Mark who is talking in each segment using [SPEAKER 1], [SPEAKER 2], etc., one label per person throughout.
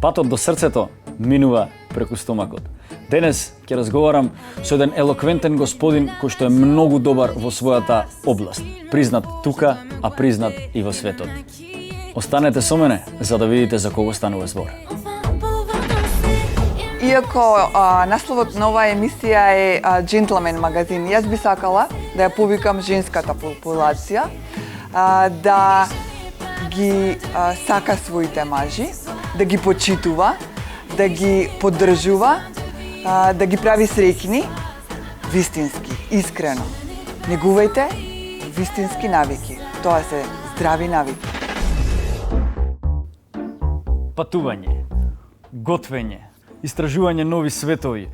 [SPEAKER 1] Патот до срцето минува преку стомакот. Денес ќе разговарам со еден елоквентен господин кој што е многу добар во својата област. Признат тука, а признат и во светот. Останете со мене за да видите за кого станува збор.
[SPEAKER 2] Иако насловот на оваа емисија е Джентлмен магазин, јас би сакала да ја повикам женската популација да ги сака своите мажи, да ги почитува, да ги поддржува, да ги прави среќни, вистински, искрено. Негувајте вистински навики. Тоа се здрави навики.
[SPEAKER 1] Патување, готвење, истражување нови светови.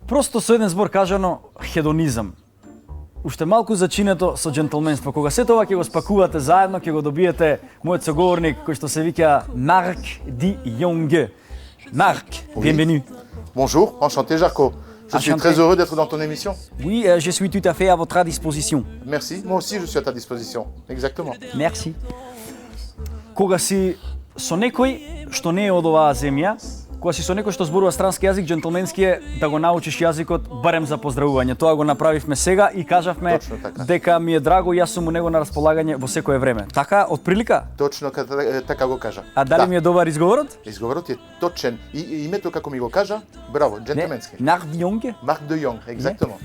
[SPEAKER 1] Просто со еден збор кажано, хедонизам. Уште малку зачинето со джентлменство. Кога се тоа ќе го спакувате заедно, ќе го добиете мојот соговорник кој што се вика Марк Ди Йонге. Marc, bienvenue.
[SPEAKER 3] Bonjour, enchanté Jarko. Je suis très heureux d'être dans ton émission.
[SPEAKER 1] Oui, je suis tout à fait à votre disposition.
[SPEAKER 3] Merci, moi aussi je suis à ta disposition. Exactement.
[SPEAKER 1] Merci. Кога си со некој што не е од оваа земја, кога си со некој што зборува странски јазик, джентлменски е да го научиш јазикот барем за поздравување. Тоа го направивме сега и кажавме дека ми е драго, јас сум у него на располагање во секое време. Така, од прилика?
[SPEAKER 3] Точно така го кажа.
[SPEAKER 1] А дали ми е добар изговорот?
[SPEAKER 3] Изговорот е точен и името како ми го кажа, браво, джентлменски.
[SPEAKER 1] Марк Ди Йонге?
[SPEAKER 3] Марк Ди Йонг, екзактно.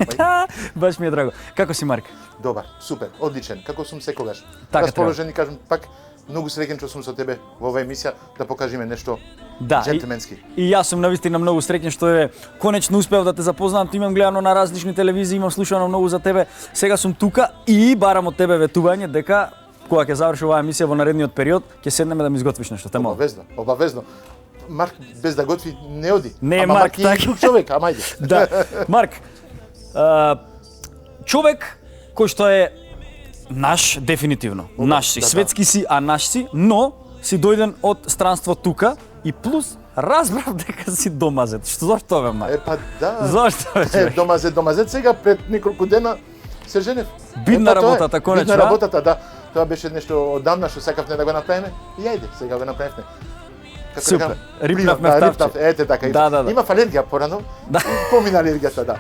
[SPEAKER 1] Баш ми е драго. Како си, Марк?
[SPEAKER 3] Добар, супер, одличен. Како сум секогаш.
[SPEAKER 1] Така
[SPEAKER 3] расположен и кажам пак многу среќен што сум со тебе во оваа емисија да покажеме нешто джентлменски.
[SPEAKER 1] И јас сум навистина многу среќен што е конечно успеав да те запознам. Имам гледано на различни телевизии, имам слушано многу за тебе. Сега сум тука и барам од тебе ветување дека кога ќе заврши оваа емисија во наредниот период, ќе седнеме да ми изготвиш нешто. Те молам.
[SPEAKER 3] Обавезно. Марк без да готви не оди.
[SPEAKER 1] Не е Марк
[SPEAKER 3] така. Друг човек, ама ајде.
[SPEAKER 1] Да. Марк, човек кој што е наш, дефинитивно. Наш си, светски си, а наш си, но си дојден од странство тука и плюс разбрав дека си домазет. Зошто бе, Марк?
[SPEAKER 3] Па да.
[SPEAKER 1] Зошто бе?
[SPEAKER 3] Домазет сега пред неколку дена се женев.
[SPEAKER 1] Бидна работата, конечно.
[SPEAKER 3] Бидна работата, да. Тоа беше нешто одамна што сакавме да го направиме и ајде, сега го направивме.
[SPEAKER 1] Супер. Рипнавме втавче.
[SPEAKER 3] Ете така.
[SPEAKER 1] Да.
[SPEAKER 3] Имав алергија порано. Да. Помина алергијата, да.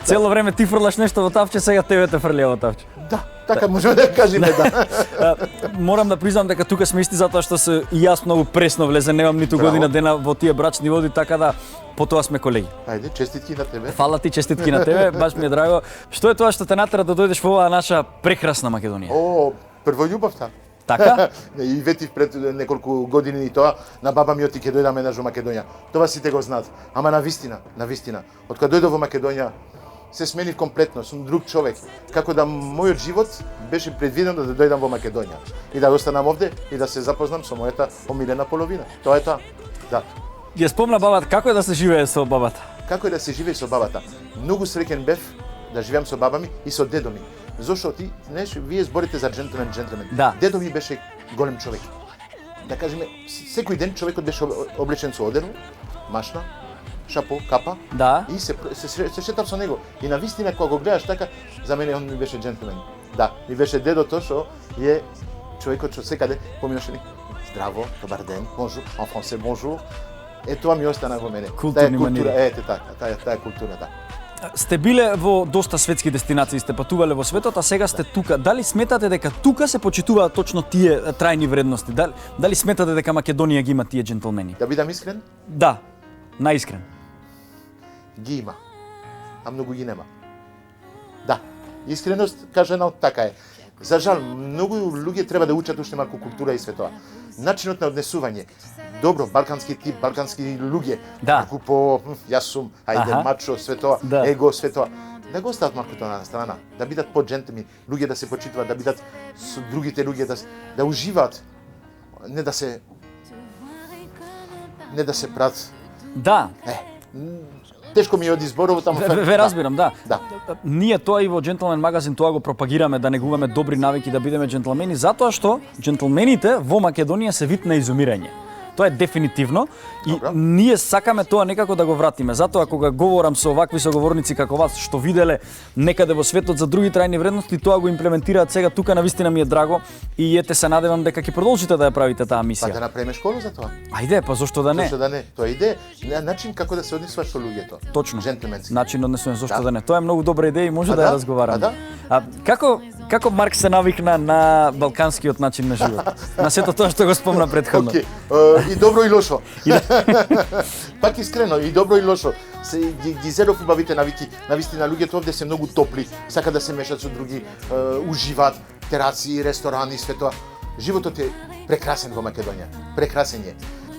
[SPEAKER 1] Цело време ти фрлаш нешто во тавче, сега тебе те фрлија во тавче.
[SPEAKER 3] Да. Така можеме да кажеме, да.
[SPEAKER 1] Морам да признам дека тука сме исти затоа што се и јас многу пресно влезе, немам ниту година дена во тие брачни води, така да потоа сме колеги.
[SPEAKER 3] Ајде, честитки на тебе.
[SPEAKER 1] Фала ти, честитки на тебе, баш ми е драго. Што е тоа што те натера да дојдеш во оваа наша прекрасна Македонија?
[SPEAKER 3] О, прво љубовта.
[SPEAKER 1] Така?
[SPEAKER 3] И ветив пред неколку години и тоа на баба ми оти ќе дојдаме на Македонија. Тоа сите го знаат. Ама на вистина. Од кога дојдов во Македонија се сменив комплетно, сум друг човек. Како да мојот живот беше предвидено да дојдам во Македонија и да останам овде и да се запознам со мојата омилена половина. Тоа е тоа. Да.
[SPEAKER 1] Ја спомна бабата, како е да се живее со бабата?
[SPEAKER 3] Како е да се живее со бабата? Многу среќен бев да живеам со баба ми и со дедо ми. Зошто ти, знаеш, вие зборите за джентлмен.
[SPEAKER 1] Да.
[SPEAKER 3] Дедо ми беше голем човек. Да кажеме, секој ден човекот беше облечен со одено, машна, шапо, капа.
[SPEAKER 1] Да.
[SPEAKER 3] И се шетав со него. И на вистина кога го гледаш така, за мене он ми беше джентлмен. Да, ми беше дедото што е човекот што секаде поминаше ни здраво, добар ден, bonjour, en français bonjour. Тоа ми остана во мене.
[SPEAKER 1] Културни манири.
[SPEAKER 3] Ете така, таа е култура, да.
[SPEAKER 1] Сте биле во доста светски дестинации, сте патувале во светот, а сега сте тука. Дали сметате дека тука се почитуваат точно тие трајни вредности? Дали сметате дека Македонија ги има тие джентлмени?
[SPEAKER 3] Да бидам искрен?
[SPEAKER 1] Да, наискрен.
[SPEAKER 3] Ги има, а многу ги нема. Да, искреност кажано така е. За жал, многу луѓе треба да учат уште малку култура и светоа. Начинот на однесување. Добро, балкански тип, балкански луѓе.
[SPEAKER 1] Да.
[SPEAKER 3] Малку по јас сум, ајде, мачо, светоа, его, светоа. Да го остават малку тоа на страна, да бидат по-джентлмени, луѓе да се почитуваат, да бидат со другите луѓе, да уживаат, не да се прат.
[SPEAKER 1] Да.
[SPEAKER 3] Тешко ми е од изборовот, ама
[SPEAKER 1] Ве разбирам, да.
[SPEAKER 3] Да.
[SPEAKER 1] Ние тоа и во Джентлмен магазин тоа го пропагираме, да негуваме добри навики, да бидеме джентлмени, затоа што джентлмените во Македонија се вид на изумирање. Тоа е дефинитивно и
[SPEAKER 3] Добро.
[SPEAKER 1] ние сакаме тоа некако да го вратиме. Затоа кога говорам со овакви соговорници како вас што виделе некаде во светот за други трајни вредности, тоа го имплементираат сега тука, навистина ми е драго и ете се надевам дека ќе продолжите да ја правите таа
[SPEAKER 3] Па да
[SPEAKER 1] мисија.
[SPEAKER 3] направиме школа за тоа.
[SPEAKER 1] Ајде, па зошто да не?
[SPEAKER 3] Зошто да не? Тоа е идеја, начин како да се однесуваш со луѓето.
[SPEAKER 1] Точно.
[SPEAKER 3] Джентлменски.
[SPEAKER 1] Начин на однесување, зошто
[SPEAKER 3] Да.
[SPEAKER 1] да не? Тоа е многу добра идеја и може
[SPEAKER 3] А
[SPEAKER 1] да ја
[SPEAKER 3] да,
[SPEAKER 1] разговараме.
[SPEAKER 3] а да.
[SPEAKER 1] А како Марк се навикна на балканскиот начин на живот? На сето тоа што го спомна претходно.
[SPEAKER 3] Океј, и добро и лошо. Пак искрено, и добро и лошо. Се ги зедов убавите навики. Навистина луѓето овде се многу топли, сака да се мешат со други, уживаат, тераци, ресторани, све тоа. Животот е прекрасен во Македонија. Прекрасен е.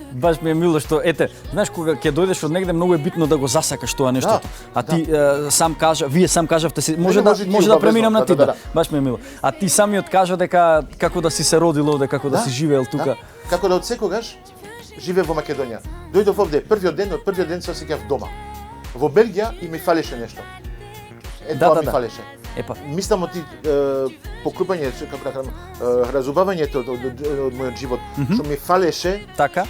[SPEAKER 1] Баш ми е мило што ете, знаеш кога ќе дојдеш од негде многу е битно да го засакаш тоа нештото. А ти сам кажа, вие сам кажавте си, може
[SPEAKER 3] може ти
[SPEAKER 1] може да
[SPEAKER 3] обавезно,
[SPEAKER 1] преминам на
[SPEAKER 3] да,
[SPEAKER 1] ти.
[SPEAKER 3] да, да.
[SPEAKER 1] Баш ми е мило. А ти самиот кажа дека како да си се родил овде, како да си живеел тука.
[SPEAKER 3] Да. Како да од секогаш живеев во Македонија. Дојдов овде од првиот ден се осеќав дома. Во Белгија и ми фалеше нешто. Тоа ми фалеше.
[SPEAKER 1] Епа,
[SPEAKER 3] Мислам од покрупање, како да кажам, разубавањето од мојот живот, што ми фалеше,
[SPEAKER 1] така?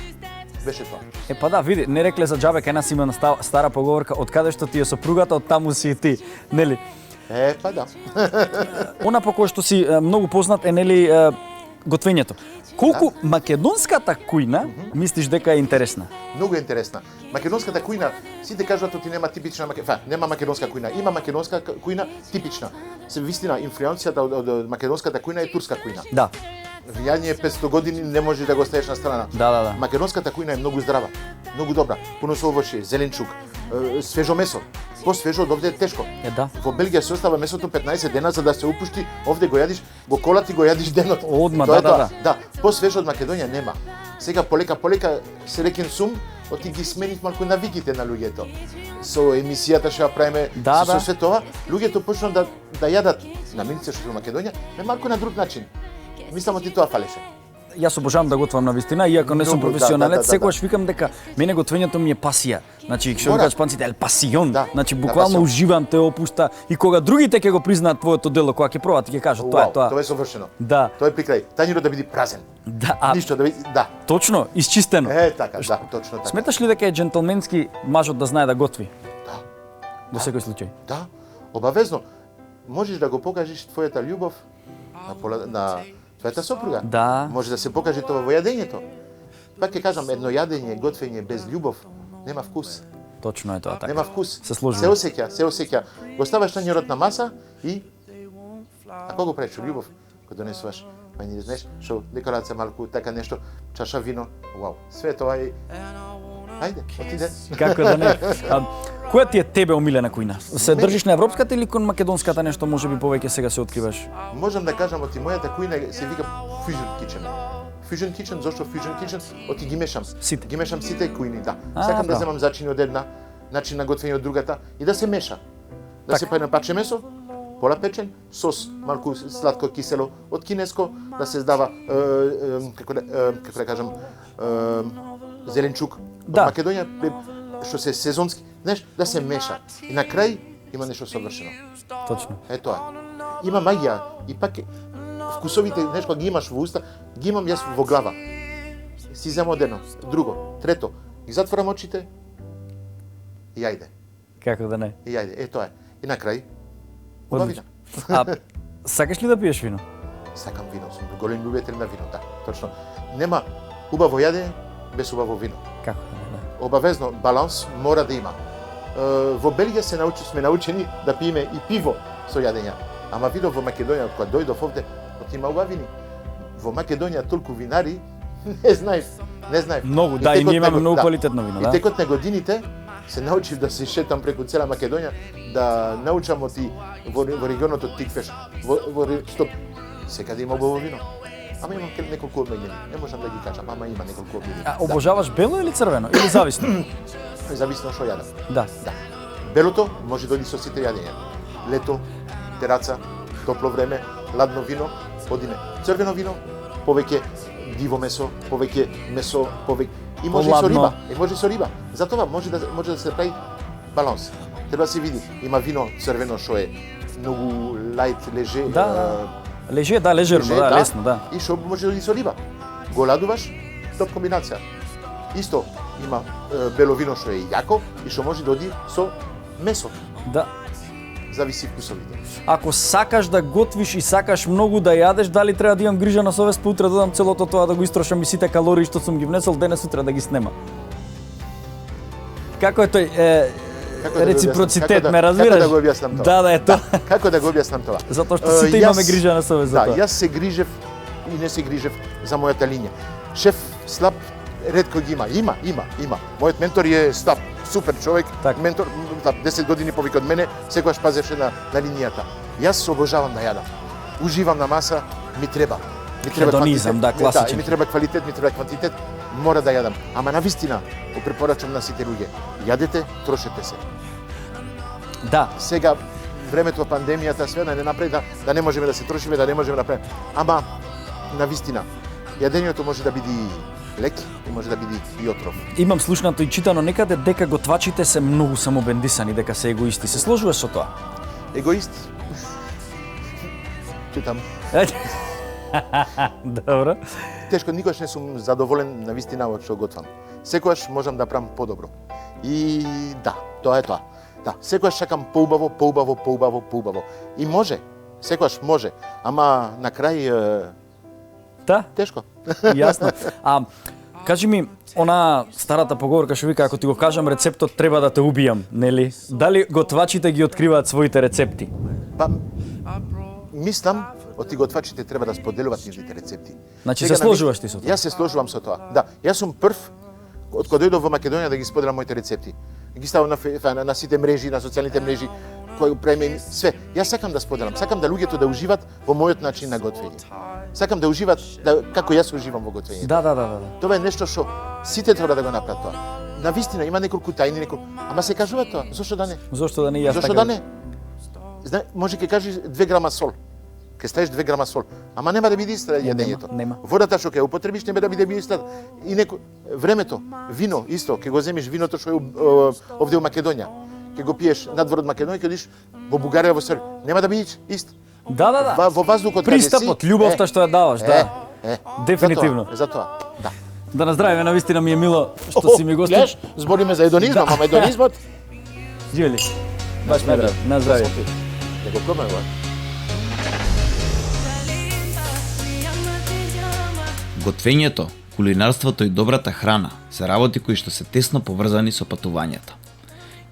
[SPEAKER 3] беше тоа.
[SPEAKER 1] Епа да, види, не рекле за џабе, кај нас има една стара поговорка, од каде што ти е сопругата, од таму си и ти, нели?
[SPEAKER 3] Па да.
[SPEAKER 1] Она по кој што си многу познат е нели готвењето. Колку македонската кујна мислиш дека е интересна?
[SPEAKER 3] Многу е интересна. Македонската кујна, сите кажуваат оти нема типична нема македонска кујна, има македонска кујна типична. Се вистина инфлуенцијата од македонската кујна е турска кујна.
[SPEAKER 1] Да.
[SPEAKER 3] Влијание 500 години не можеш да го оставиш на страна.
[SPEAKER 1] Да.
[SPEAKER 3] Македонската кујна е многу здрава, многу добра. Пуно со овошје, зеленчук, свежо месо. По-свежо од овде е тешко.
[SPEAKER 1] Да.
[SPEAKER 3] Во Белгија се остава месото 15 дена за да се упушти, овде го јадиш, во кола ти го јадиш денот.
[SPEAKER 1] Одма,
[SPEAKER 3] Тоа е
[SPEAKER 1] да.
[SPEAKER 3] тоа. Да, по-свежо од Македонија нема. Сега полека се рекен сум, оти ги сменив малку навиките на луѓето. Со емисијата што ја правиме, со све тоа, луѓето почнаа да јадат намирница што во Македонија, на малку на друг начин. Мислам оти тоа фалеше.
[SPEAKER 1] Јас обожавам да готвам на вистина, иако не сум
[SPEAKER 3] Многу,
[SPEAKER 1] професионалец,
[SPEAKER 3] да.
[SPEAKER 1] секогаш викам дека мене готвењето ми е пасија. Значи, што
[SPEAKER 3] Мора.
[SPEAKER 1] кажат шпанците, ел пасион.
[SPEAKER 3] Да,
[SPEAKER 1] Значи,
[SPEAKER 3] да,
[SPEAKER 1] буквално
[SPEAKER 3] пасион.
[SPEAKER 1] уживам, те опушта и кога другите ќе го признаат твоето дело, кога ќе пробат, ќе кажат тоа е тоа.
[SPEAKER 3] Тоа е совршено.
[SPEAKER 1] Да.
[SPEAKER 3] Тоа е при крај. Тањерот да биде празен.
[SPEAKER 1] Да,
[SPEAKER 3] Ништо да биде, да.
[SPEAKER 1] точно, исчистено.
[SPEAKER 3] Така, да, точно така.
[SPEAKER 1] Сметаш ли дека е джентлменски мажот да знае да готви?
[SPEAKER 3] Да.
[SPEAKER 1] Во секој случај.
[SPEAKER 3] Да, обавезно. Можеш да го покажеш твојата љубов на твојата сопруга.
[SPEAKER 1] Да.
[SPEAKER 3] Може да се покаже тоа во јадењето. Пак ќе кажам, едно јадење, готвење без љубов нема вкус.
[SPEAKER 1] Точно е тоа така.
[SPEAKER 3] Нема вкус.
[SPEAKER 1] Се сложувам.
[SPEAKER 3] Се осеќа. Го ставаш тањерот на маса и ако го правиш со љубов, го донесуваш, па не знаеш, што декорација малку, така нешто, чаша вино, вау. Све тоа е. Ајде, отиде.
[SPEAKER 1] Како да не. Која ти е тебе омилена кујна? Се држиш на европската или кон македонската нешто можеби повеќе сега се откриваш?
[SPEAKER 3] Можам да кажам, оти мојата кујна се вика Fusion Kitchen. Fusion Kitchen, зошто Fusion Kitchen? Оти ги мешам.
[SPEAKER 1] Сите.
[SPEAKER 3] Ги мешам сите кујни, да. Сакам да
[SPEAKER 1] браво.
[SPEAKER 3] земам зачини од една, начин на готвење од другата и да се меша. Да се пајна паче месо, пола печен, сос малку сладко кисело од кинеско, да се здава како да кажам зеленчук од
[SPEAKER 1] Да.
[SPEAKER 3] Македонија, што се сезонски, знаеш, да се меша. И на крај има нешто совршено.
[SPEAKER 1] Точно.
[SPEAKER 3] Е тоа. Има магија и пак вкусовите, знаеш, кога ги имаш во уста, ги имам јас во глава. Си земам од едно, друго, трето, ги затворам очите и ајде.
[SPEAKER 1] Како да не.
[SPEAKER 3] И ајде, тоа е. И на крај, убавина.
[SPEAKER 1] А сакаш ли да пиеш вино?
[SPEAKER 3] Сакам вино, сум голем љубител на вино, да, точно. Нема убаво јадење без убаво вино.
[SPEAKER 1] Како да не.
[SPEAKER 3] Обавезно баланс мора да има. Во Белгија сме научени да пиеме и пиво со јадења. Ама видов во Македонија, кога дојдов овде, има убавини. Во Македонија толку винари, не знаев.
[SPEAKER 1] Многу, да, и ние имаме многу квалитетно вино, да.
[SPEAKER 3] И текот на годините се научив да се шетам преку цела Македонија, да научам оти во регионот од Тиквеш, стоп, секаде има убаво вино. Ама имам неколку омиljeni, не можам да ги кажам, ама има неколку омиljeni.
[SPEAKER 1] А обожаваш бело или црвено? Или зависно?
[SPEAKER 3] Зависно што јадам.
[SPEAKER 1] Да.
[SPEAKER 3] Да. Белото може да оди со сите јадења. Лето, тераца, топло време, ладно вино, одиме. Црвено вино, повеќе диво месо, повеќе месо, повеќе и може и со риба, со риба. Затоа може да се прави баланс. Треба да се види, има вино црвено што е многу лајт, леже,
[SPEAKER 1] лежерно, да, лесно, да.
[SPEAKER 3] И што може да оди со риба. Го ладуваш, топ комбинација. Исто има бело вино што е јако и што може да оди со месо.
[SPEAKER 1] Да.
[SPEAKER 3] Зависи вкусовите.
[SPEAKER 1] Ако сакаш да готвиш и сакаш многу да јадеш, дали треба да имам грижа на совест, па утре да додам целото тоа да го истрошам и сите калории што сум ги внесол денес утре да ги снема. Како е тој
[SPEAKER 3] Како да го
[SPEAKER 1] реципроцитет,
[SPEAKER 3] објаснам?
[SPEAKER 1] ме разбираш?
[SPEAKER 3] Како да го објаснам тоа?
[SPEAKER 1] Да, е тоа.
[SPEAKER 3] Како да го објаснам тоа?
[SPEAKER 1] Затоа што сите имаме грижа на совест за
[SPEAKER 3] Да,
[SPEAKER 1] тоа.
[SPEAKER 3] јас се грижев и не се грижев за мојата линија. Шеф слаб ретко ги има. Има. Мојот ментор е слаб, супер човек,
[SPEAKER 1] Така.
[SPEAKER 3] ментор, 10 години повеќе од мене, секогаш пазеше на линијата. Јас обожавам да јадам. Уживам на маса, ми треба.
[SPEAKER 1] Хедонизам, да, класичен.
[SPEAKER 3] Ми треба квалитет, ми треба квантитет, мора да јадам. Ама навистина, го препорачам на сите луѓе. Јадете, трошете се.
[SPEAKER 1] Да,
[SPEAKER 3] Сега времето пандемијата све да не направи да не можеме да се трошиме, да не можеме да направиме. Ама навистина, јадењето може да биде лек и може да биде и отров.
[SPEAKER 1] имам слушнато и читано некаде дека готвачите се многу самобендисани, дека се егоисти. Се сложуваш со тоа?
[SPEAKER 3] Егоист? Читам.
[SPEAKER 1] Добро.
[SPEAKER 3] Тешко, никош не сум задоволен на вистина од што готвам. Секогаш можам да правам подобро. И да, тоа е тоа. Да, секогаш сакам поубаво. И може, секогаш може, ама на крај
[SPEAKER 1] Да,
[SPEAKER 3] тешко.
[SPEAKER 1] јасно. Кажи ми, она старата поговорка што вика, ако ти го кажам рецептот, треба да те убијам, нели? Дали готвачите ги откриваат своите рецепти?
[SPEAKER 3] Па, мислам, оти готвачите треба да споделуваат нивните рецепти.
[SPEAKER 1] Значи
[SPEAKER 3] Сега
[SPEAKER 1] се сложуваш ти со тоа?
[SPEAKER 3] Јас се сложувам со тоа. Да, јас сум прв од кога дојдов во Македонија да ги споделам моите рецепти. Ги ставам на сите мрежи, на социјалните мрежи, кои правиме све. Јас сакам да споделам, сакам да луѓето да уживат во мојот начин на готвење. Сакам да уживат како јас уживам во готвењето.
[SPEAKER 1] Да.
[SPEAKER 3] Тоа е нешто што сите треба да го направат тоа. На вистина има неколку тајни, ама се кажува тоа. Зошто да не?
[SPEAKER 1] Зошто да не јас
[SPEAKER 3] Зошто
[SPEAKER 1] така?
[SPEAKER 3] да не? Може ќе кажеш 2 грама сол. Ќе ставиш 2 грама сол, ама нема да биде исто јадењето.
[SPEAKER 1] Нема.
[SPEAKER 3] Водата што ќе употребиш нема да биде иста. И времето, вино исто, ќе го земиш виното што е овде во Македонија. Ќе го пиеш надвор од Македонија, ќе одиш во Бугарија, во Србија. Нема да биде ист.
[SPEAKER 1] Да.
[SPEAKER 3] Во воздухот каде си.
[SPEAKER 1] Пристапот, љубовта што ја даваш, да. Дефинитивно.
[SPEAKER 3] Затоа, да.
[SPEAKER 1] Да наздравиме, навистина ми е мило што си ми гостин.
[SPEAKER 3] Гледаш, збориме за едонизмот, ама едонизмот
[SPEAKER 1] Ѓули. Баш ме драг. Наздрави.
[SPEAKER 3] Ја го пробаме го.
[SPEAKER 4] Готвењето, кулинарството и добрата храна се работи кои што се тесно поврзани со патувањата.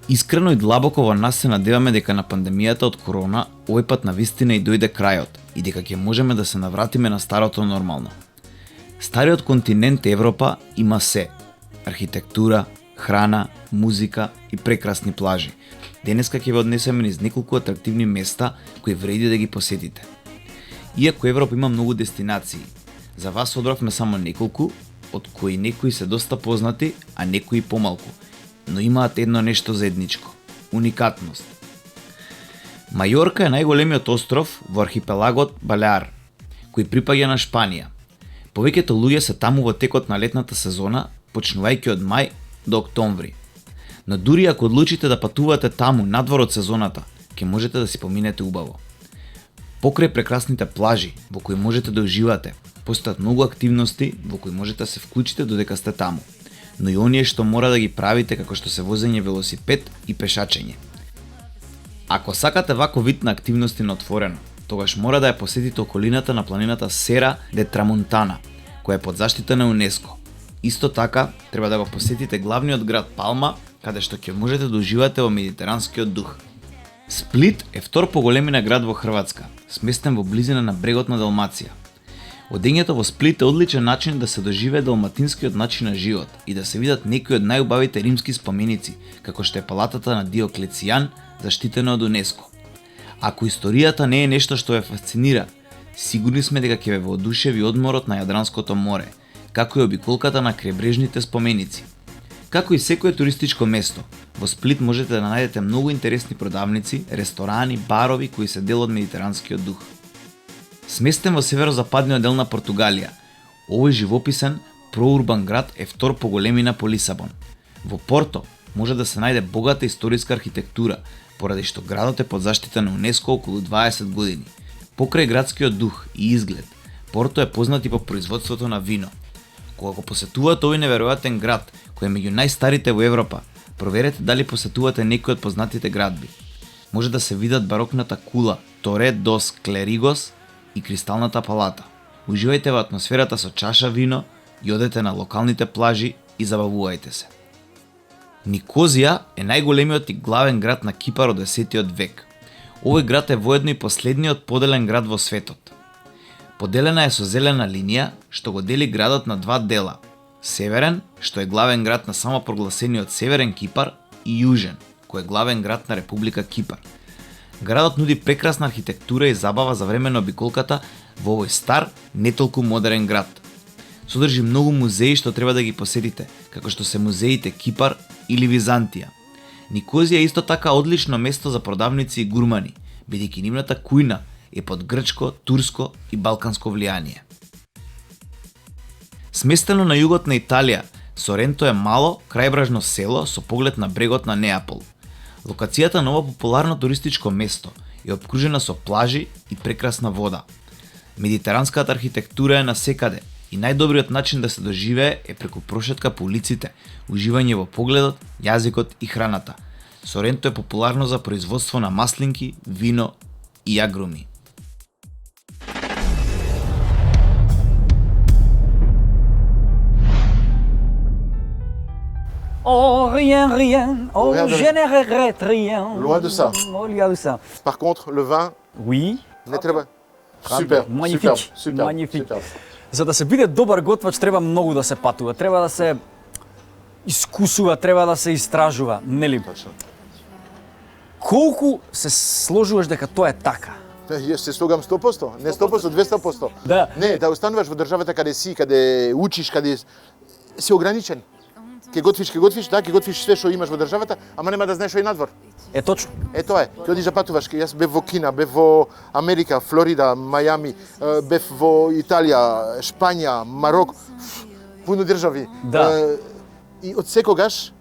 [SPEAKER 4] Искрено и длабоко во нас се надеваме дека на пандемијата од корона овој пат навистина и дојде крајот и дека ќе можеме да се навратиме на старото нормално. Стариот континент Европа има се: архитектура, храна, музика и прекрасни плажи. Денеска ќе ве однесеме низ неколку атрактивни места кои вреди да ги посетите. Иако Европа има многу дестинации, за вас одбравме само неколку, од кои некои се доста познати, а некои помалку, но имаат едно нешто заедничко – уникатност. Мајорка е најголемиот остров во архипелагот Балеар, кој припаѓа на Шпанија. Повеќето луѓе се таму во текот на летната сезона, почнувајќи од мај до октомври. Но дури ако одлучите да патувате таму надвор од сезоната, ќе можете да си поминете убаво. Покрај прекрасните плажи во кои можете да уживате, постојат многу активности во кои можете да се вклучите додека сте таму, но и оние што мора да ги правите како што се возење велосипед и пешачење. Ако сакате вако вид на активности на отворено, тогаш мора да ја посетите околината на планината Сера де Трамонтана, која е под заштита на УНЕСКО. Исто така, треба да го посетите главниот град Палма, каде што ќе можете да уживате во медитеранскиот дух. Сплит е втор по големина град во Хрватска, сместен во близина на брегот на Далмација. Одењето во Сплит е одличен начин да се доживее далматинскиот начин на живот и да се видат некои од најубавите римски споменици, како што е палатата на Диоклецијан, заштитена од УНЕСКО. Ако историјата не е нешто што ве фасцинира, сигурни сме дека ќе ве воодушеви одморот на Јадранското море, како и обиколката на крајбрежните споменици. Како и секое туристичко место, во Сплит можете да најдете многу интересни продавници, ресторани, барови кои се дел од медитеранскиот дух. Сместен во северозападниот дел на Португалија, овој живописен, проурбан град е втор по големина по Лисабон. Во Порто може да се најде богата историска архитектура, поради што градот е под заштита на УНЕСКО околу 20 години. Покрај градскиот дух и изглед, Порто е познат и по производството на вино. Кога го посетувате овој неверојатен град, кој е меѓу најстарите во Европа, проверете дали посетувате некој од познатите градби. Може да се видат барокната кула Торе дос Клеригос и Кристалната палата. Уживајте во атмосферата со чаша вино и одете на локалните плажи и забавувајте се. Никозија е најголемиот и главен град на Кипар од 10 век. Овој град е воедно и последниот поделен град во светот. Поделена е со зелена линија, што го дели градот на два дела. Северен, што е главен град на самопрогласениот Северен Кипар, и Јужен, кој е главен град на Република Кипар. Градот нуди прекрасна архитектура и забава за време на обиколката во овој стар, не толку модерен град. Содржи многу музеи што треба да ги посетите, како што се музеите Кипар или Византија. Никозија е исто така одлично место за продавници и гурмани, бидејќи нивната кујна е под грчко, турско и балканско влијание. Сместено на југот на Италија, Соренто е мало, крајбрежно село со поглед на брегот на Неапол. Локацијата на ова популарно туристичко место е опкружена со плажи и прекрасна вода. Медитеранската архитектура е насекаде и најдобриот начин да се доживее е преку прошетка по улиците, уживање во погледот, јазикот и храната. Соренто е популарно за производство на маслинки, вино и агруми.
[SPEAKER 1] Oh, rien, rien. Oh,
[SPEAKER 3] Rien de-
[SPEAKER 1] je ne regrette rien.
[SPEAKER 3] Loin de ça.
[SPEAKER 1] Oh, regarde ça.
[SPEAKER 3] Par contre, le vin,
[SPEAKER 1] Oui.
[SPEAKER 3] не треба. Супер,
[SPEAKER 1] Magnifique.
[SPEAKER 3] супер, супер,
[SPEAKER 1] Magnifique.
[SPEAKER 3] супер.
[SPEAKER 1] За да се биде добар готвач треба многу да се патува, треба да се искусува, треба да се истражува, нели?
[SPEAKER 3] Точно.
[SPEAKER 1] Колку се сложуваш дека тоа е така?
[SPEAKER 3] Јас се слогам 100%, не 100%, 200%.
[SPEAKER 1] Да.
[SPEAKER 3] Не, да остануваш во државата каде си, каде учиш, каде си ограничен. Ке готвиш, да, ке готвиш све што имаш во државата, ама нема да знаеш што е надвор.
[SPEAKER 1] Е точно.
[SPEAKER 3] Е тоа е. Ти одиш да патуваш, јас бев во Кина, бев во Америка, Флорида, Мајами, бев во Италија, Шпања, Марок, пуно држави.
[SPEAKER 1] Да.
[SPEAKER 3] И од секогаш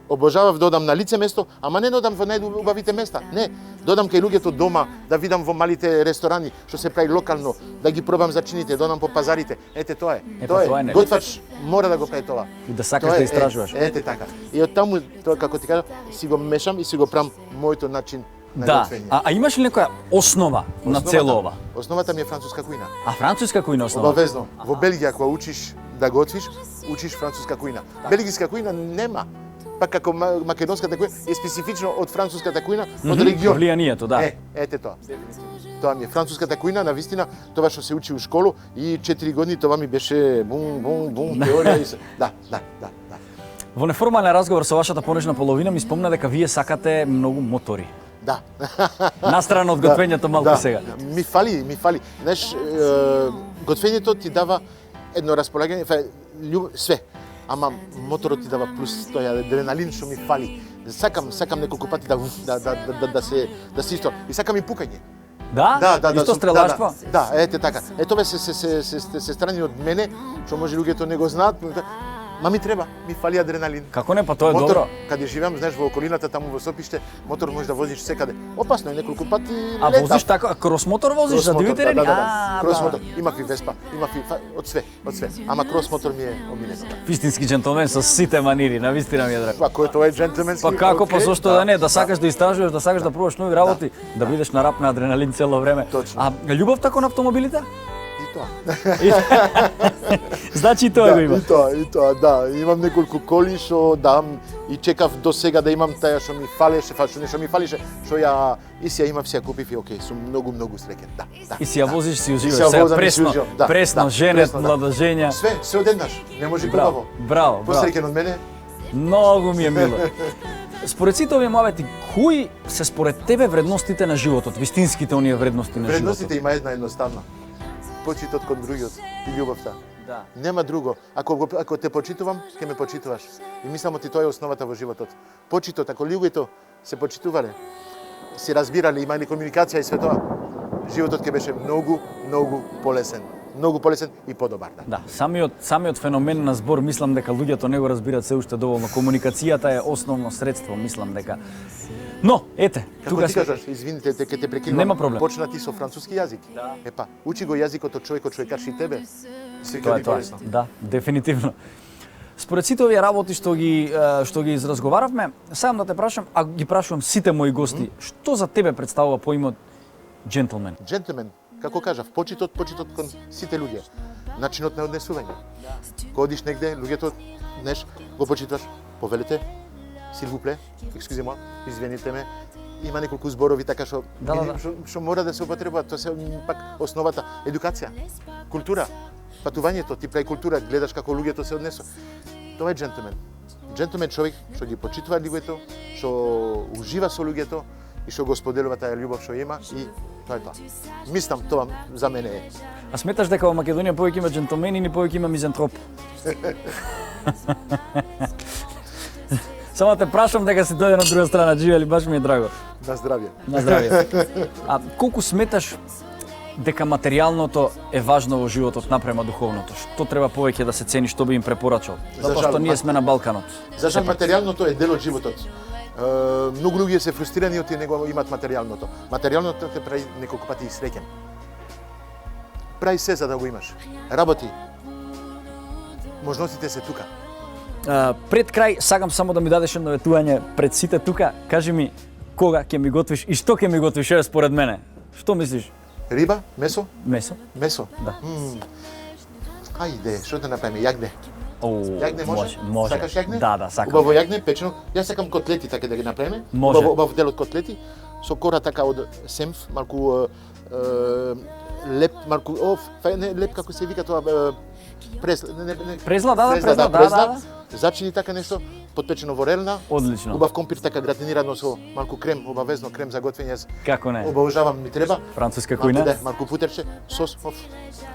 [SPEAKER 3] обожавав да одам на лице место, ама не да одам во најубавите места. Не, да одам кај луѓето дома, да видам во малите ресторани што се прави локално, да ги пробам зачините, да одам по пазарите. Ете тоа е.
[SPEAKER 1] Ето тоа е, нели?
[SPEAKER 3] Готвач мора да го прави тоа.
[SPEAKER 1] И да сакаш
[SPEAKER 3] Тоа
[SPEAKER 1] да
[SPEAKER 3] е,
[SPEAKER 1] истражуваш.
[SPEAKER 3] Ете така. И од таму тоа како ти кажа, си го мешам и си го правам мојот начин на
[SPEAKER 1] Да.
[SPEAKER 3] готвење.
[SPEAKER 1] А имаш ли некоја основа на цело ова?
[SPEAKER 3] Основата ми е француска кујна.
[SPEAKER 1] А француска кој основа?
[SPEAKER 3] Обавезно. Во Белгија кога учиш да готвиш, учиш француска кујна. Белгиска кујна нема. Па како македонската кујна е специфично од француската кујна, од регион.
[SPEAKER 1] Влијанието, да.
[SPEAKER 3] Ете тоа. Тоа ми е француската кујна, навистина, тоа што се учи у школу и 4 години тоа ми беше бум, теорија и се. Да.
[SPEAKER 1] Во неформален разговор со вашата понежна половина ми спомна дека вие сакате многу мотори.
[SPEAKER 3] Да.
[SPEAKER 1] Настрана од готвењето малку сега.
[SPEAKER 3] Ми фали. Знаеш, готвењето ти дава едно располагање, све. Ама моторот ти дава плюс тој адреналин што ми фали. Сакам неколку пати да се истор. И сакам и пукање.
[SPEAKER 1] Да? Исто стрелаштво?
[SPEAKER 3] Да, ете така. Тоа се страни од мене, што може луѓето не го знаат. Ма ми фали адреналин.
[SPEAKER 1] Како не, па тоа е
[SPEAKER 3] Мотор,
[SPEAKER 1] добро.
[SPEAKER 3] каде живеам, знаеш, во околината, таму во Сопиште, мотор можеш да возиш секаде. Опасно е, неколку пати
[SPEAKER 1] А
[SPEAKER 3] летав.
[SPEAKER 1] возиш така, крос мотор возиш за
[SPEAKER 3] Крос-мотор,
[SPEAKER 1] дивите терени?
[SPEAKER 3] да. Крос мотор. Имав и Веспа, имав и од све. Ама крос мотор ми е омилен.
[SPEAKER 1] Вистински джентлмен со сите манири, навистина ми е драго.
[SPEAKER 3] Па кој тоа е джентлменски?
[SPEAKER 1] Па како, па
[SPEAKER 3] окей,
[SPEAKER 1] зошто да не, да сакаш да истражуваш, да сакаш да пробаш нови работи, да бидеш на рап на адреналин цело време.
[SPEAKER 3] Точно.
[SPEAKER 1] А љубовта кон автомобилите?
[SPEAKER 3] И тоа.
[SPEAKER 1] Значи и тоа го има.
[SPEAKER 3] И тоа, да. Имам неколку коли што дам и чекав до сега да имам таја што ми фалеше, што ми фалеше, што ја и си ја имав, си ја купив и окей, сум многу среќен. Да.
[SPEAKER 1] И си ја возиш, си
[SPEAKER 3] И
[SPEAKER 1] уживаш.
[SPEAKER 3] си ја
[SPEAKER 1] Сега
[SPEAKER 3] возам и си
[SPEAKER 1] пресно,
[SPEAKER 3] уживам, да,
[SPEAKER 1] пресно,
[SPEAKER 3] да,
[SPEAKER 1] женет,
[SPEAKER 3] пресно, да.
[SPEAKER 1] младожења.
[SPEAKER 3] Све одеднаш. Не може
[SPEAKER 1] Браво,
[SPEAKER 3] побаво.
[SPEAKER 1] браво.
[SPEAKER 3] Посреќен од мене?
[SPEAKER 1] Многу ми е мило. Според сите овие мовети, кои се според тебе вредностите на животот, вистинските оние вредности на животот?
[SPEAKER 3] Вредностите има една едноставна. Почитот кон другиот и љубовта.
[SPEAKER 1] Да.
[SPEAKER 3] Нема друго. Ако те почитувам, ќе ме почитуваш. И мислам ти тоа е основата во животот. Почитот, ако луѓето се почитувале, си разбирале, имале комуникација и све тоа, животот ќе беше многу полесен. многу полесен и подобар.
[SPEAKER 1] Да, самиот феномен на збор мислам дека луѓето не го разбираат се уште доволно. Комуникацијата е основно средство, мислам дека. Но, ете,
[SPEAKER 3] Како
[SPEAKER 1] тука
[SPEAKER 3] ти
[SPEAKER 1] сме.
[SPEAKER 3] кажаш, извините, ќе те прекинувам.
[SPEAKER 1] Нема проблем.
[SPEAKER 3] Почна ти со француски јазик. Епа, учи го јазикот од човекот што е карши тебе. Се
[SPEAKER 1] Тоа
[SPEAKER 3] ќе
[SPEAKER 1] е тоа.
[SPEAKER 3] полесно.
[SPEAKER 1] Да, дефинитивно. Според сите овие работи што ги изразговаравме, сакам да те прашам, а ги прашувам сите мои гости, што за тебе представува поимот джентлмен?
[SPEAKER 3] Джентлмен, како кажав, почитот кон сите луѓе. Начинот на однесување. Кога одиш негде, луѓето, знаеш, го почитваш, повелете, s'il vous plaît, excusez-moi, извините ме. Има неколку зборови така што што мора да се употребуваат, тоа се пак основата, едукација, култура, патувањето, ти прави култура, гледаш како луѓето се однесуваат. Тоа е джентлмен. Джентлмен човек што ги почитува луѓето, што ужива со луѓето и што го споделува таа љубов што има и тоа е тоа. Мислам тоа за мене е.
[SPEAKER 1] А сметаш дека во Македонија повеќе има джентлмени или повеќе има мизантроп? Само те прашам дека си дојде на друга страна, живели, баш ми е драго.
[SPEAKER 3] На здравје.
[SPEAKER 1] На здравје. А колку сметаш дека материјалното е важно во животот напрема духовното? Што треба повеќе да се цени, што би им препорачал? Затоа што ние сме на Балканот.
[SPEAKER 3] За жал материјалното е дел од животот. Многу луѓе се фрустрирани од него имат материјалното. Материјалното те прави неколку пати и среќен. Прави се за да го имаш. Работи. Можностите се тука.
[SPEAKER 1] Пред крај сакам само да ми дадеш едно ветување пред сите тука. Кажи ми кога ќе ми готвиш и што ќе ми готвиш еве според мене. Што мислиш?
[SPEAKER 3] Риба, месо,
[SPEAKER 1] Месо?
[SPEAKER 3] месо.
[SPEAKER 1] Да.
[SPEAKER 3] Ајде, што да направиме? Јагне. Јагне може?
[SPEAKER 1] Може.
[SPEAKER 3] Сакаш јагне?
[SPEAKER 1] Да, сакам.
[SPEAKER 3] Убаво јагне, печено. Јас сакам котлети така да ги направиме.
[SPEAKER 1] Може.
[SPEAKER 3] Убав дел од котлети со кора така од семф, малку леп, малку не леп како се вика тоа
[SPEAKER 1] Презла, да.
[SPEAKER 3] Зачини така нешто, подпечено во релна.
[SPEAKER 1] Одлично.
[SPEAKER 3] Убав компир така гратинирано со малку крем, обавезно крем за готвење.
[SPEAKER 1] Како не?
[SPEAKER 3] Обожавам, ми треба.
[SPEAKER 1] Француска
[SPEAKER 3] Малку,
[SPEAKER 1] кујна.
[SPEAKER 3] да, малку путерче, сос,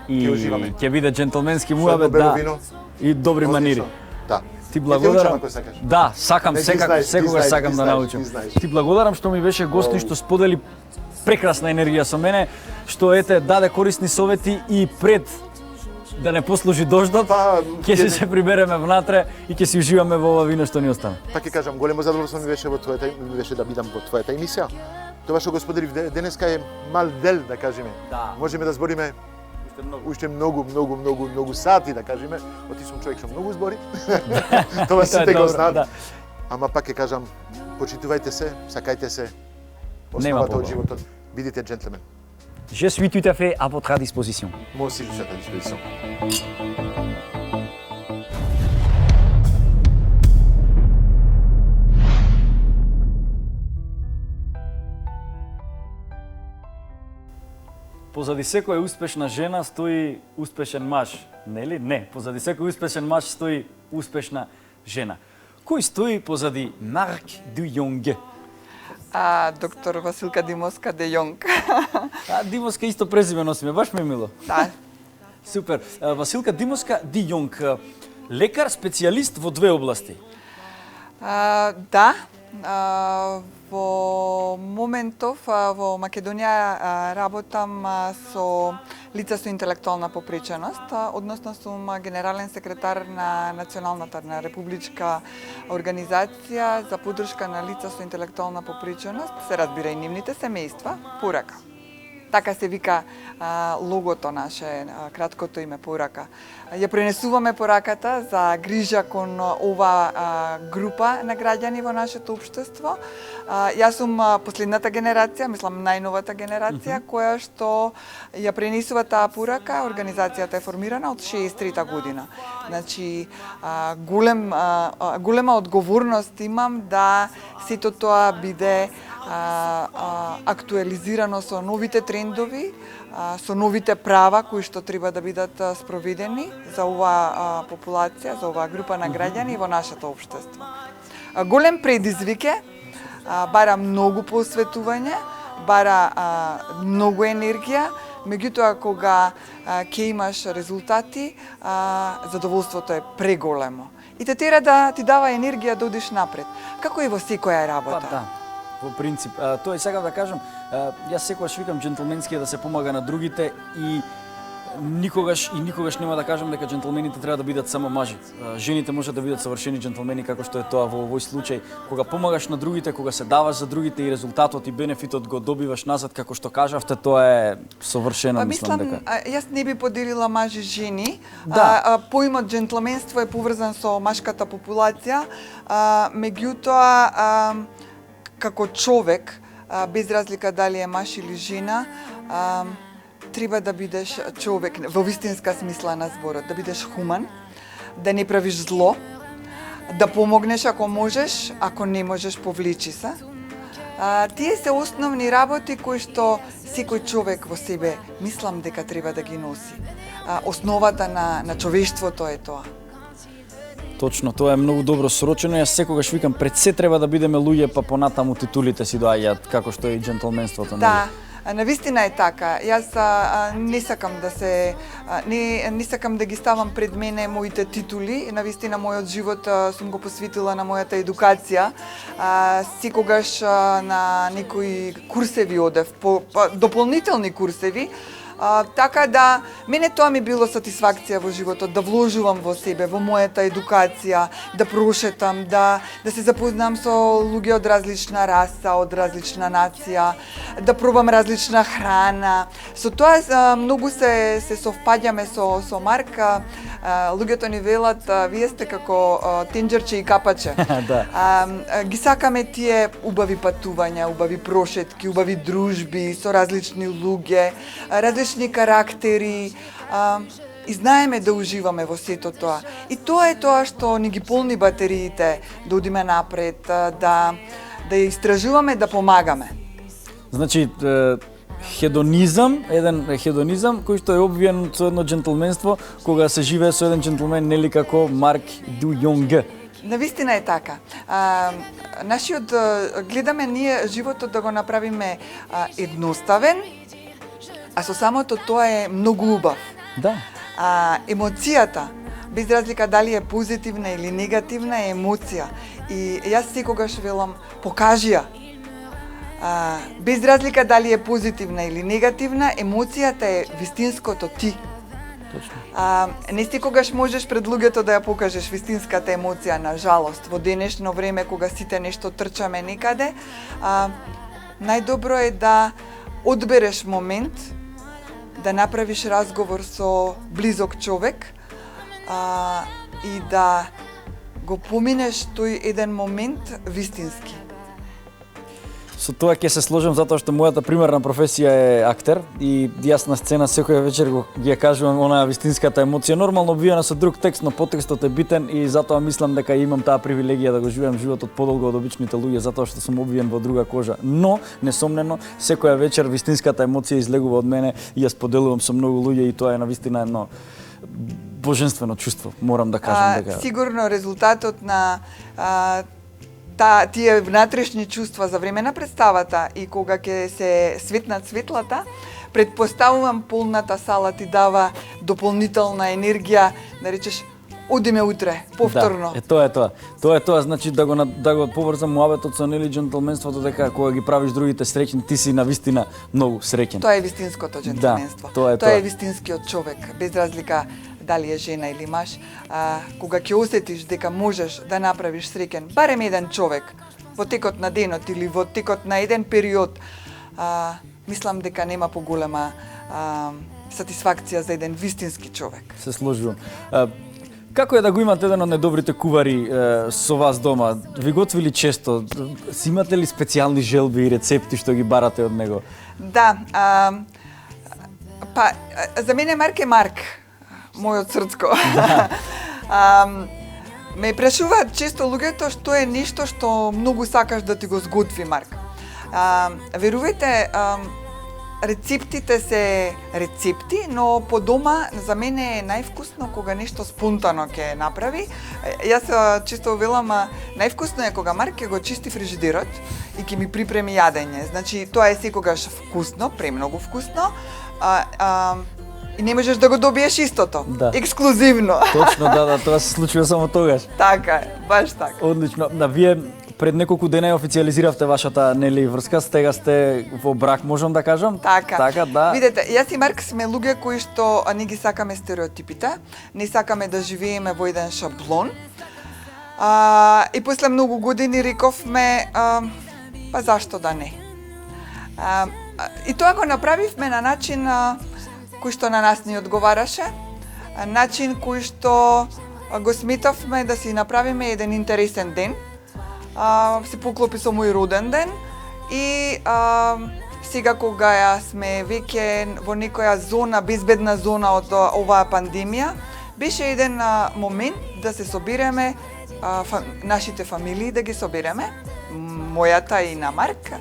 [SPEAKER 1] И
[SPEAKER 3] ќе уживаме.
[SPEAKER 1] ќе биде джентлменски
[SPEAKER 3] Со
[SPEAKER 1] муабет,
[SPEAKER 3] бело
[SPEAKER 1] да.
[SPEAKER 3] вино.
[SPEAKER 1] И добри манири.
[SPEAKER 3] Да.
[SPEAKER 1] Ти
[SPEAKER 3] Ќе
[SPEAKER 1] благодарам.
[SPEAKER 3] ако сакаш.
[SPEAKER 1] Да, сакам,
[SPEAKER 3] Не, ти
[SPEAKER 1] секогаш
[SPEAKER 3] знаеш,
[SPEAKER 1] сакам
[SPEAKER 3] ти
[SPEAKER 1] да
[SPEAKER 3] знаеш,
[SPEAKER 1] научам.
[SPEAKER 3] ти знаеш.
[SPEAKER 1] Ти благодарам што ми беше гост и што сподели прекрасна енергија со мене, што ете даде корисни совети и пред да не послужи дождот, ќе се прибереме внатре и ќе си уживаме во ова вино што ни остана.
[SPEAKER 3] Пак ќе кажам, големо задоволство ми беше да бидам во твојата емисија. Тоа што го споделив денеска е мал дел, да кажеме.
[SPEAKER 1] Да.
[SPEAKER 3] Можеме да збориме уште многу сати, да кажеме. Оти сум човек што многу збори. Тоа сите го знаат.
[SPEAKER 1] Да.
[SPEAKER 3] Ама пак ќе кажам, почитувајте се, сакајте се.
[SPEAKER 1] Нема
[SPEAKER 3] Основата од
[SPEAKER 1] побава.
[SPEAKER 3] животот. Бидете джентлмен.
[SPEAKER 1] Je suis tout à fait à votre disposition.
[SPEAKER 3] Moi aussi, je suis à ta disposition.
[SPEAKER 1] Позади секоја успешна жена стои успешен маж, нели? Не, позади секој успешен маж стои успешна жена. Кој стои позади Марк Дю Јонг?
[SPEAKER 2] Доктор Василка Димовска де Јонг.
[SPEAKER 1] Димовска исто презиме носиме, баш ми е мило.
[SPEAKER 2] Да.
[SPEAKER 1] Супер. Василка Димовска Ди Јонг, лекар специјалист во две области.
[SPEAKER 2] Да, во моментов во Македонија работам со лица со интелектуална попреченост, односно сум генерален секретар на националната, на републичка организација за поддршка на лица со интелектуална попреченост, се разбира и нивните семејства, Порака. Така се вика логото наше, краткото име Порака. Ја пренесуваме пораката за грижа кон ова група на граѓани во нашето општество. Јас сум последната генерација, мислам најновата генерација, која што ја пренесува таа порака. Организацијата е формирана од 63-та година. Значи, голема одговорност имам да сето тоа биде актуализирано со новите трендови, со новите права кои што треба да бидат спроведени за оваа популација, за оваа група на граѓани во нашето општество. Голем предизвик е, бара многу посветување, бара многу енергија, меѓутоа кога ќе имаш резултати, задоволството е преголемо. И те тера да ти дава енергија да одиш напред, како и во секоја работа.
[SPEAKER 1] Да. Во принцип, тоа и сакам да кажам, јас секогаш викам джентлменски да се помага на другите и никогаш нема да кажам дека џентлмените треба да бидат само мажи. Жените можат да бидат совршени џентлмени како што е тоа во овој случај. Кога помагаш на другите, кога се даваш за другите и резултатот и бенефитот го добиваш назад како што кажавте, тоа е совршено,
[SPEAKER 2] Па
[SPEAKER 1] мислам дека.
[SPEAKER 2] јас не би поделила мажи и жени.
[SPEAKER 1] Да.
[SPEAKER 2] Поимот џентлменство е поврзан со машката популација, меѓутоа како човек, без разлика дали е маж или жена, треба да бидеш човек во вистинска смисла на зборот, да бидеш хуман, да не правиш зло, да помогнеш ако можеш, ако не можеш повлечи се. Тие се основни работи кои што секој човек во себе мислам дека треба да ги носи. Основата на човештвото е тоа.
[SPEAKER 1] Точно, тоа е многу добро срочено. Јас секогаш викам пред се треба да бидеме луѓе, па понатаму титулите си доаѓаат, како што е и џентлменството.
[SPEAKER 2] Да, навистина е така. Јас не сакам да се не сакам да ги ставам пред мене моите титули. Навистина мојот живот сум го посветила на мојата едукација. Секогаш на некои курсеви одев, дополнителни курсеви. Така да, мене тоа ми било сатисфакција во животот, да вложувам во себе, во мојата едукација, да прошетам, да се запознам со луѓе од различна раса, од различна нација, да пробам различна храна. Со тоа многу се совпаѓаме со Марк. Луѓето ни велат, вие сте како тенџерче и капаче.
[SPEAKER 1] Да.
[SPEAKER 2] Ги сакаме тие убави патувања, убави прошетки, убави дружби со различни луѓе, различни карактери, и знаеме да уживаме во сето тоа. И тоа е тоа што ни ги полни батериите, да одиме напред, да истражуваме, да помагаме.
[SPEAKER 1] Значи, еден хедонизам кој што е обвиен со едно џентлменство, кога се живее со еден џентлмен, нели како Марк Ду Јонг.
[SPEAKER 2] Навистина е така. Гледаме ние животот да го направиме едноставен, а со самото тоа е многу убав.
[SPEAKER 1] Да.
[SPEAKER 2] Емоцијата, без разлика дали е позитивна или негативна, е емоција. И јас секогаш велам, покажи ја. Без разлика дали е позитивна или негативна, емоцијата е вистинското ти.
[SPEAKER 1] Точно.
[SPEAKER 2] Не секогаш можеш пред луѓето да ја покажеш вистинската емоција, на жалост. Во денешно време, кога сите нешто трчаме некаде, најдобро е да одбереш момент, да направиш разговор со близок човек и да го поминеш тој еден момент вистински.
[SPEAKER 1] Со тоа ќе се сложам затоа што мојата примерна професија е актер и јас на сцена секоја вечер ги ја кажувам онаа вистинската емоција, нормално обвиена со друг текст, но подтекстот е битен и затоа мислам дека имам таа привилегија да го живеам животот подолго од обичните луѓе затоа што сум обвиен во друга кожа. Но несомнено секоја вечер вистинската емоција излегува од мене и ја споделувам со многу луѓе и тоа е навистина едно божествено чувство, морам да кажам дека.
[SPEAKER 2] Сигурно резултатот на тие внатрешни чувства за време на представата и кога ќе се светнат светлата, предпоставувам полната сала ти дава дополнителна енергија, да речеш одиме утре, повторно.
[SPEAKER 1] Да, тоа е тоа. Тоа е тоа, значи да го поврзам муабетот со нели џентлменството, дека кога ги правиш другите среќни, ти си навистина многу среќен.
[SPEAKER 2] Тоа е вистинското џентлменство.
[SPEAKER 1] Да,
[SPEAKER 2] тоа е вистинскиот човек, без разлика дали е жена или маж. Кога ќе осетиш дека можеш да направиш среќен барем еден човек во текот на денот или во текот на еден период, мислам дека нема поголема сатисфакција за еден вистински човек.
[SPEAKER 1] Се сложувам. Како е да го имате еден од најдобрите кувари со вас дома? Ви готвили често? Си имате ли специјални желби и рецепти што ги барате од него?
[SPEAKER 2] Да, па за мене Марк е Марк, мојот срцко. Ме прашуваат често луѓето што е нешто што многу сакаш да ти го сготви Марк. Верувајте, рецептите се рецепти, но по дома за мене е највкусно кога нешто спонтано ќе направи. Јас често велам, највкусно е кога Марк ќе го чисти фрижидерот и ќе ми припреми јадење. Значи, тоа е секогаш вкусно, премногу вкусно. И не можеш да го добиеш истото.
[SPEAKER 1] Да.
[SPEAKER 2] Ексклузивно.
[SPEAKER 1] Точно, да, тоа се случува само тогаш.
[SPEAKER 2] Така е, баш така.
[SPEAKER 1] Одлично. Да, вие пред неколку дена ја официализиравте вашата нели врска, стега сте во брак, можам да кажам?
[SPEAKER 2] Така.
[SPEAKER 1] Да.
[SPEAKER 2] Видете, јас и Марк сме луѓе кои што не ги сакаме стереотипите, не сакаме да живееме во еден шаблон. И после многу години рековме, па зашто да не? И тоа го направивме на начин кој што на нас ни одговараше, начин кој што го сметавме да си направиме еден интересен ден, се поклопи со мој роден ден и сега кога ја сме веќе во некоја зона, безбедна зона од оваа пандемија, беше еден момент да се собереме, нашите фамилии да ги собереме, мојата и на Марк,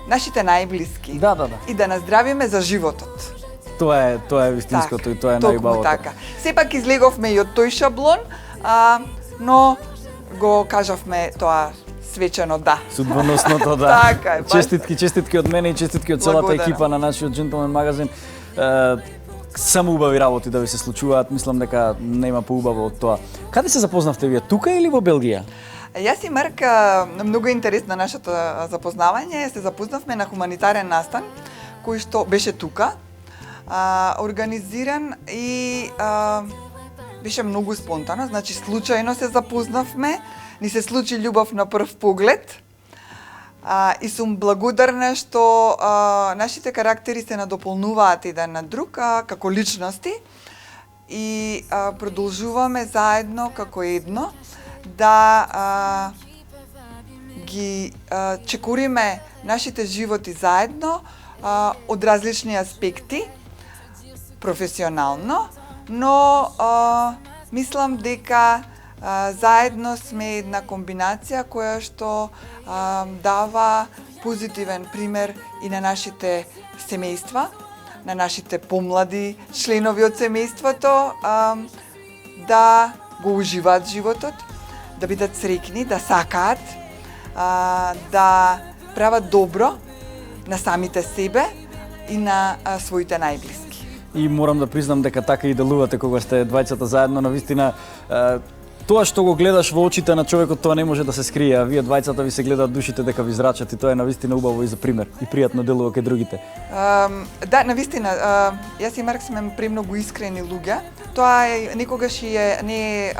[SPEAKER 2] нашите најблиски.
[SPEAKER 1] Да.
[SPEAKER 2] И да наздравиме за животот.
[SPEAKER 1] Тоа е вистинското и тоа е најубавото.
[SPEAKER 2] Така. Сепак излеговме и од тој шаблон, но го кажавме тоа свечено да.
[SPEAKER 1] Судбоносното да.
[SPEAKER 2] Така е.
[SPEAKER 1] Честитки од мене и честитки од целата
[SPEAKER 2] Благодарам.
[SPEAKER 1] екипа на нашиот Джентлмен магазин. Само убави работи да ви се случуваат, мислам дека нема поубаво од тоа. Каде се запознавте вие, тука или во Белгија?
[SPEAKER 2] Јас и Марк, многу интересно нашето запознавање, се запознавме на хуманитарен настан, кој што беше тука, организиран и беше многу спонтано, значи случајно се запознавме, ни се случи љубов на прв поглед. И сум благодарна што нашите карактери се надополнуваат еден на друг како личности и продолжуваме заедно како едно да ги чекориме нашите животи заедно од различни аспекти, професионално, но мислам дека заедно сме една комбинација која што дава позитивен пример и на нашите семејства, на нашите помлади членови од семејството, да го уживаат животот, да бидат среќни, да сакаат, да прават добро на самите себе и на своите најблиски.
[SPEAKER 1] И морам да признам дека така и делувате кога сте двајцата заедно, навистина тоа што го гледаш во очите на човекот, тоа не може да се скрие, а вие двајцата ви се гледаат душите дека ви зрачат и тоа е навистина убаво и за пример и пријатно делува кај другите.
[SPEAKER 2] Да, навистина, јас и Марк сме премногу искрени луѓе. Тоа е некогаш и не е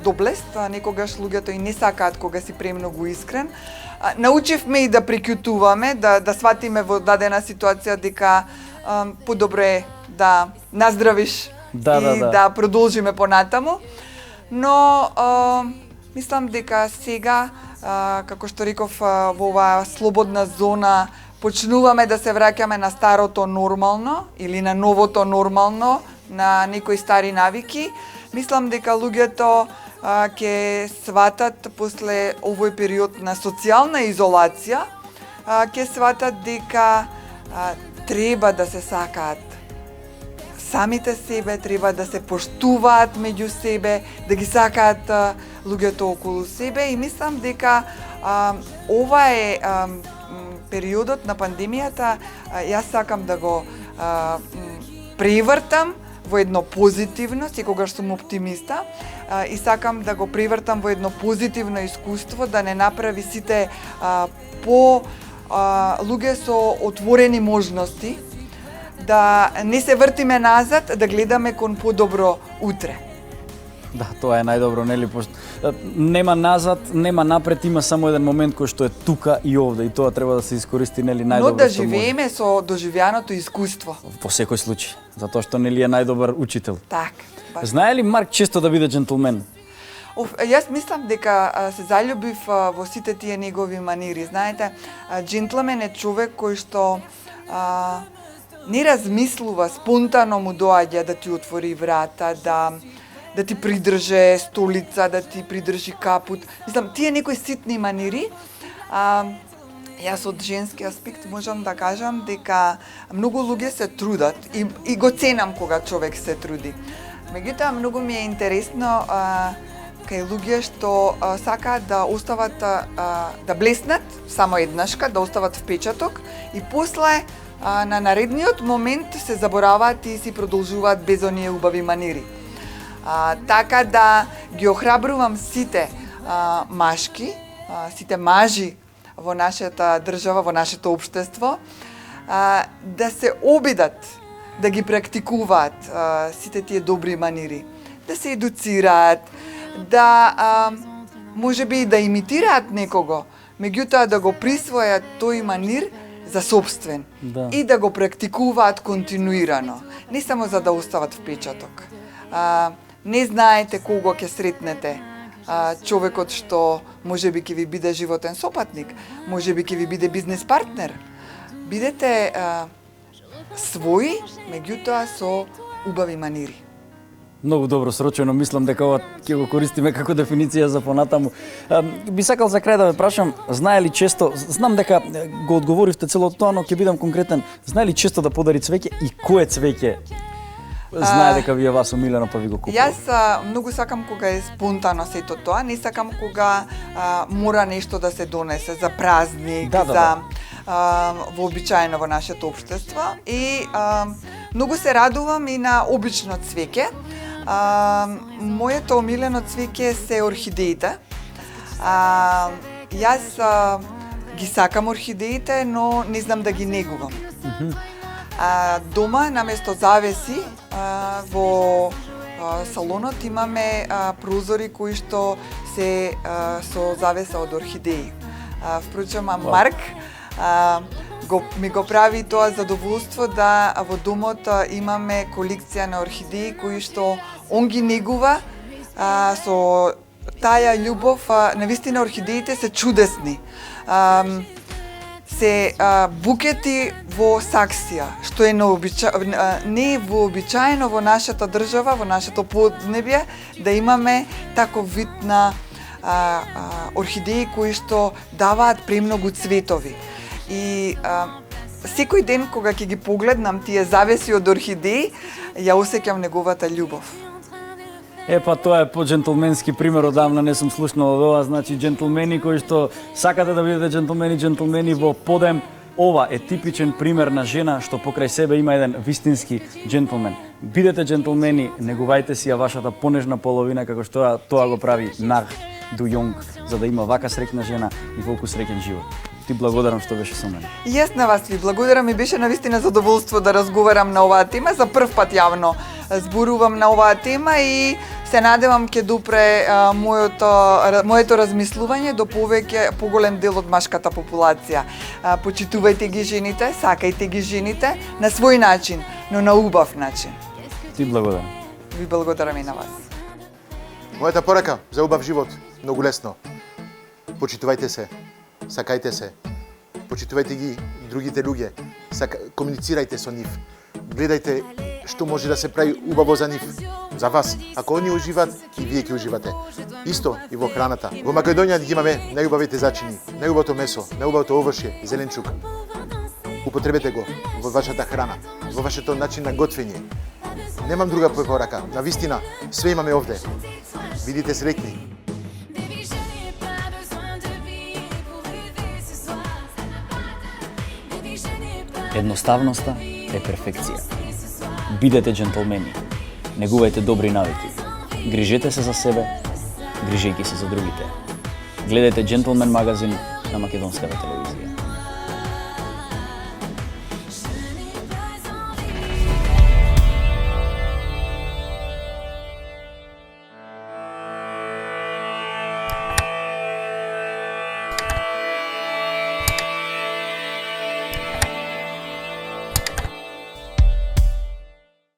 [SPEAKER 2] доблест, некогаш луѓето и не сакаат кога си премногу искрен. Научивме и да прекјутуваме, да сватиме во дадена ситуација дека подобро е да наздравиш и да продолжиме понатаму. Но мислам дека сега, како што реков, во оваа слободна зона почнуваме да се враќаме на старото нормално или на новото нормално, на некои стари навики. Мислам дека луѓето ќе сватат после овој период на социјална изолација, ќе сватат дека треба да се сакаат самите себе, треба да се поштуваат меѓу себе, да ги сакаат луѓето околу себе и мислам дека ова е периодот на пандемијата, јас сакам да го превртам во едно позитивно, секогаш сум оптимиста, и сакам да го превртам во едно позитивно искуство, да не направи сите по луѓе со отворени можности, да не се вртиме назад, да гледаме кон подобро утре.
[SPEAKER 1] Да, тоа е најдобро, нели? Нема назад, нема напред, има само еден момент кој што е тука и овде и тоа треба да се искористи, нели, најдобро.
[SPEAKER 2] Но да живееме со доживеаното искуство.
[SPEAKER 1] Во секој случај, затоа што нели е најдобар учител.
[SPEAKER 2] Така.
[SPEAKER 1] Знае ли Марк често да биде джентлмен?
[SPEAKER 2] Јас мислам дека се заљубив во сите тие негови манири. Знаете, джентлмен е човек кој што не размислува, спонтано му доаѓа да ти отвори врата, да ти придрже столица, да ти придржи капут. Мислам, тие некои ситни манири. Јас од женски аспект можам да кажам дека многу луѓе се трудат и го ценам кога човек се труди. Меѓутоа, многу ми е интересно кај луѓе што сакаат да остават, да блеснат само еднашка, да остават впечаток и после на наредниот момент се забораваат и си продолжуваат без оние убави манири. Така да ги охрабрувам сите машки сите мажи во нашата држава, во нашето општество, да се обидат да ги практикуваат сите тие добри манири, да се едуцираат, да можеби и да имитираат некого, меѓутоа да го присвојат тој манир за собствен и да го практикуваат континуирано, не само за да остават впечаток. Не знаете кого ќе сретнете, човекот што можеби ќе ви биде животен сопатник, можеби ќе ви биде бизнес партнер. Бидете своји, меѓутоа со убави манири.
[SPEAKER 1] Многу добро срочено, мислам дека ова ќе го користиме како дефиниција за понатаму. Би сакал за крај да ве прашам, знае ли често, знам дека го одговоривте целото тоа, но ќе бидам конкретен, знае ли често да подари цвеќе и кое цвеќе знае дека ви е вас умилено па ви го купува?
[SPEAKER 2] Јас многу сакам кога е спонтано сето тоа, не сакам кога мора нешто да се донесе за празник, за вообичаено во нашето општество и многу се радувам и на обично цвеќе. Моето омилено цвеќе се орхидеите. Јас ги сакам орхидеите, но не знам да ги негувам. Дома, наместо завеси, во салонот имаме прозори кои што се со завеса од орхидеи. Впрочем, Марк ми го прави тоа задоволство да во домот имаме колекција на орхидеи кои што он ги негува со таа љубов. Навистина орхидеите се чудесни. Се букети во саксија, што е не е вообичаено во нашата држава, во нашето поднебје, да имаме таков вид на орхидеи кои што даваат премногу цветови. И секој ден кога ќе ги погледнам тие завеси од орхидеи, ја осеќам неговата љубов.
[SPEAKER 1] Па тоа е по-джентлменски пример, одамна не сум слушнал од ова, значи джентлмени кои што сакате да бидете джентлмени во подем, ова е типичен пример на жена што покрај себе има еден вистински джентлмен. Бидете джентлмени, негувајте си ја вашата понежна половина како што тоа го прави Нар Ду Јонг, за да има вака среќна жена и волку среќен живот. Ти благодарам што беше со мене.
[SPEAKER 2] Јас на вас ви благодарам и беше навистина задоволство да разговарам на оваа тема. За прв пат јавно зборувам на оваа тема и се надевам ќе допре моето размислување до поголем дел од машката популација. Почитувајте ги жените, сакајте ги жените на свој начин, но на убав начин.
[SPEAKER 1] Ти благодарам.
[SPEAKER 2] Ви благодарам и на вас.
[SPEAKER 3] Мојата порака за убав живот, многу лесно. Почитувајте се, сакајте се, почитувајте ги другите луѓе, комуницирајте со нив, гледајте што може да се прави убаво за нив, за вас. Ако они уживаат, и вие ќе уживате. Исто и во храната. Во Македонија ги имаме најубавите зачини, најубавото месо, најубавото овошје и зеленчук. Употребете го во вашата храна, во вашето начин на готвење. Немам друга препорака. Навистина, све имаме овде. Бидите среќни.
[SPEAKER 1] Едноставноста е перфекција. Бидете джентлмени. Негувајте добри навики. Грижете се за себе, грижејќи се за другите. Гледајте Джентлмен магазин на Македонската телевизија.